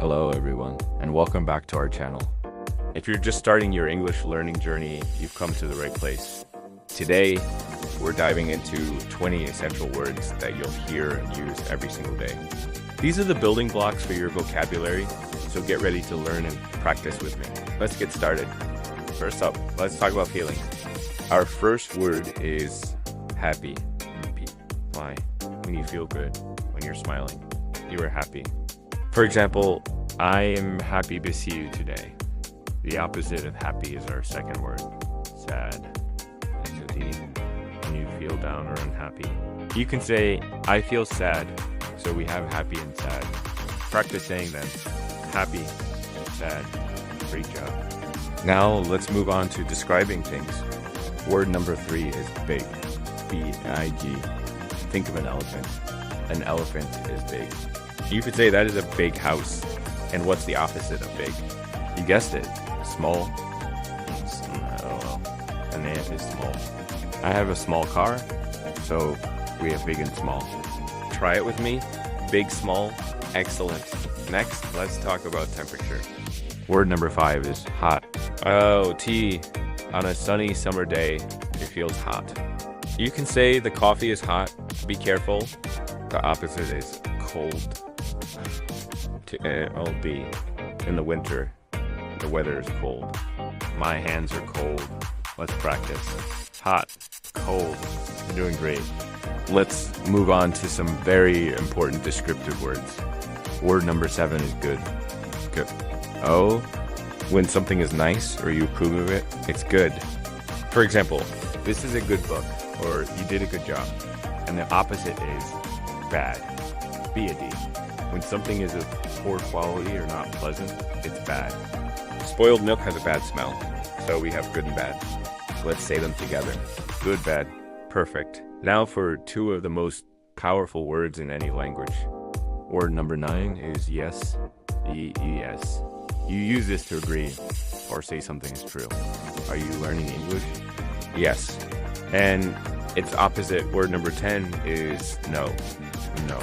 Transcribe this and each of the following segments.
Hello everyone, and welcome back to our channel. If you're just starting your English learning journey, you've come to the right place. Today, we're diving into 20 essential words that you'll hear and use every single day. These are the building blocks for your vocabulary, so get ready to learn and practice with me. Let's get started. First up, let's talk about feelings. Our first word is happy. Why? When you feel good, when you're smiling, you are happy. For example, I am happy to see you today. The opposite of happy is our second word, sad. When you feel down or unhappy. You can say, I feel sad. So we have happy and sad. Practice saying them. Happy, sad. Great job. Now let's move on to describing things. Word number 3 is big. B-I-G. Think of an elephant. An elephant is big. You could say that is a big house. And what's the opposite of big? You guessed it. Small. An ant is small. I have a small car, so we have big and small. Try it with me. Big, small, excellent. Next, let's talk about temperature. Word number 5 is hot. Oh, tea. On a sunny summer day, it feels hot. You can say the coffee is hot. Be careful. The opposite is cold. B. In the winter, the weather is cold. My hands are cold. Let's practice. Hot, cold. You're doing great. Let's move on to some very important descriptive words. Word number 7 is good. Good. Oh, when something is nice or you approve of it, it's good. For example, this is a good book, or you did a good job. And the opposite is bad. Be a D. When something is of poor quality or not pleasant, it's bad. Spoiled milk has a bad smell, so we have good and bad. Let's say them together. Good, bad, perfect. Now for 2 of the most powerful words in any language. Word number 9 is yes. E-E-S. You use this to agree or say something is true. Are you learning English? Yes. And its opposite, word number 10, is no. No.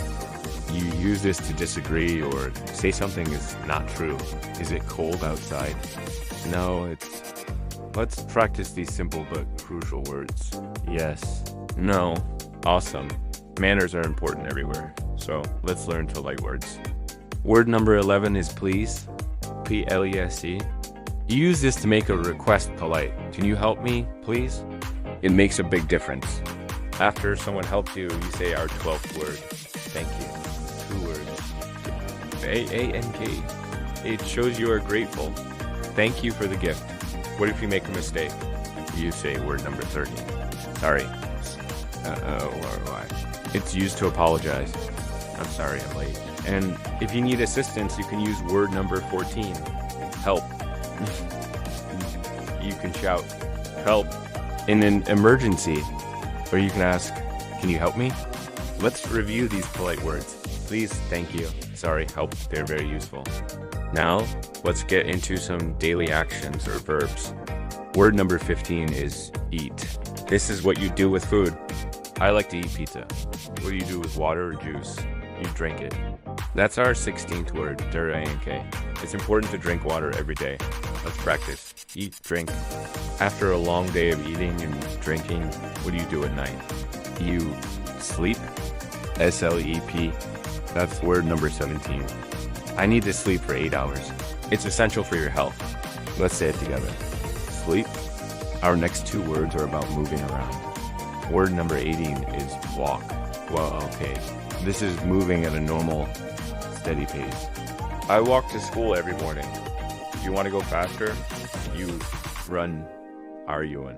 You use this to disagree or say something is not true. Is it cold outside? No, it's... Let's practice these simple but crucial words. Yes. No. Awesome. Manners are important everywhere, so let's learn to like words. Word number 11 is please. P-L-E-S-E. You use this to make a request polite. Can you help me, please? It makes a big difference. After someone helps you, you say our 12th word. Thank you. 2 words. A-A-N-K. It shows you are grateful. Thank you for the gift. What if you make a mistake? You say word number 30. Sorry. Or why? It's used to apologize. I'm sorry I'm late. And if you need assistance, you can use word number 14. Help. You can shout, help, in an emergency. Or you can ask, can you help me? Let's review these polite words. Please, thank you, sorry, help, they're very useful. Now, let's get into some daily actions or verbs. Word number 15 is eat. This is what you do with food. I like to eat pizza. What do you do with water or juice? You drink it. That's our 16th word, D-R-I-N-K. It's important to drink water every day. Let's practice. Eat, drink. After a long day of eating and drinking, what do you do at night? You sleep. S-L-E-P. That's word number 17. I need to sleep for 8 hours. It's essential for your health. Let's say it together. Sleep. Our next 2 words are about moving around. Word number 18 is walk. Well, okay. This is moving at a normal, steady pace. I walk to school every morning. If you want to go faster, you run, R-U-N.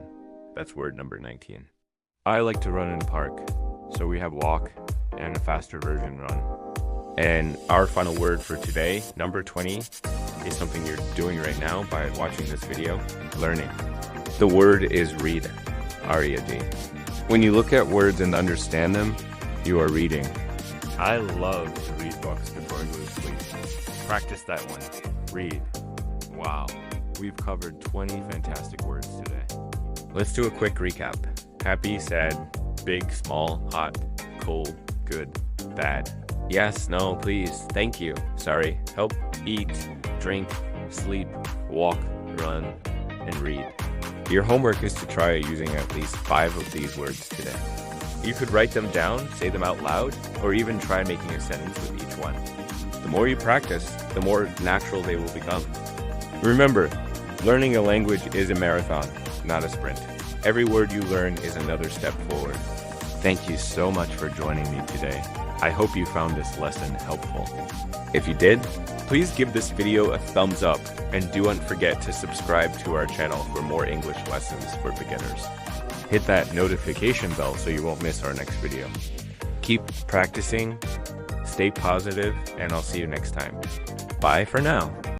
That's word number 19. I like to run in the park. So we have walk and a faster version, run. And our final word for today, number 20, is something you're doing right now by watching this video, learning. The word is read, R-E-A-D. When you look at words and understand them, you are reading. I love to read books before I go to sleep. Practice that one. Read. Wow. We've covered 20 fantastic words today. Let's do a quick recap. Happy, sad, big, small, hot, cold, good, bad. Yes, no, please, thank you, sorry, help, eat, drink, sleep, walk, run, and read. Your homework is to try using at least 5 of these words today. You could write them down, say them out loud, or even try making a sentence with each one. The more you practice, the more natural they will become. Remember, learning a language is a marathon, not a sprint. Every word you learn is another step forward. Thank you so much for joining me today. I hope you found this lesson helpful. If you did, please give this video a thumbs up and do not forget to subscribe to our channel for more English lessons for beginners. Hit that notification bell so you won't miss our next video. Keep practicing, stay positive, and I'll see you next time. Bye for now.